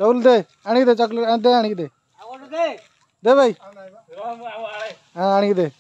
चौल दे आनिक दे chocolate दे आनिक दे दे भाई हाँ आनिक दे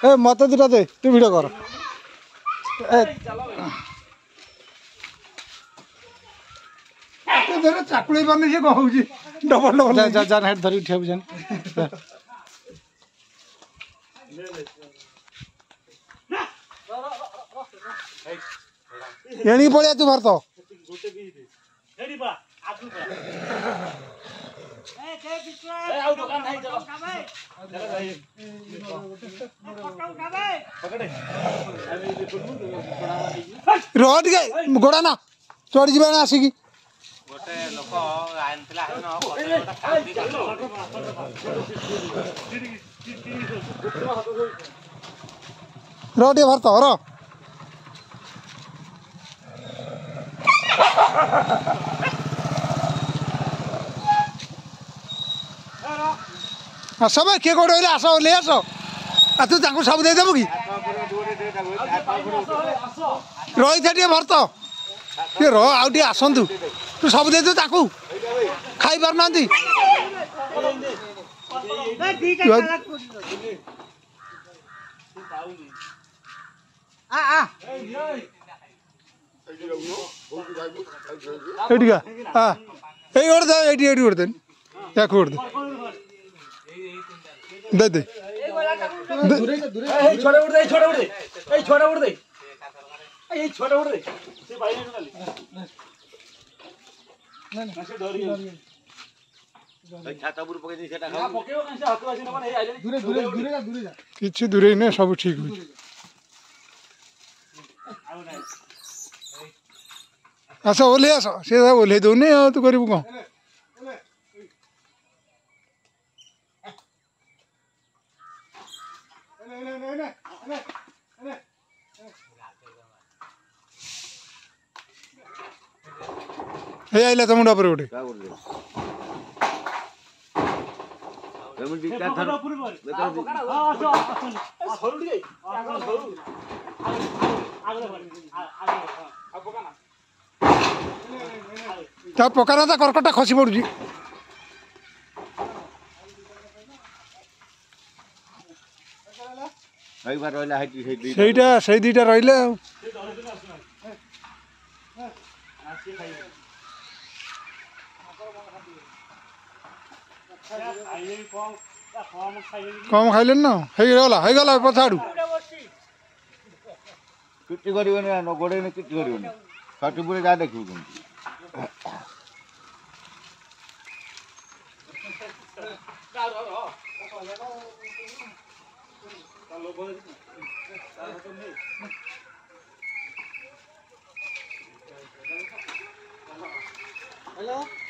ए मत दुटा दे तू वीडियो कर चाकुड़ी पानी से कहूँ डबल डबल जा जा जा हेड धरी उठे बुझन एणी पड़िया तू भारत रह टे गोड़ा ना चढ़ी जा आसिकी गोटे लोक आनथिला रे भारत र सब किए कौट आस ले आस तू सब देदेबु कि रही टे भारत टे रे आसतु तू सब दे खाई पार ना दे दे किसी दूरे ना सब ठीक हो आस ओह्ले आस सी ओह्ले दौने तू करू कौन आइला तो मुंडा पर गोटे पकाना था कर्कटा खसी पड़ुची से दीटा रहा कम खाइले ना गला पछाड़ू किसी कर गोड़े कि सर्टिफिकेट क्या देखिए हेलो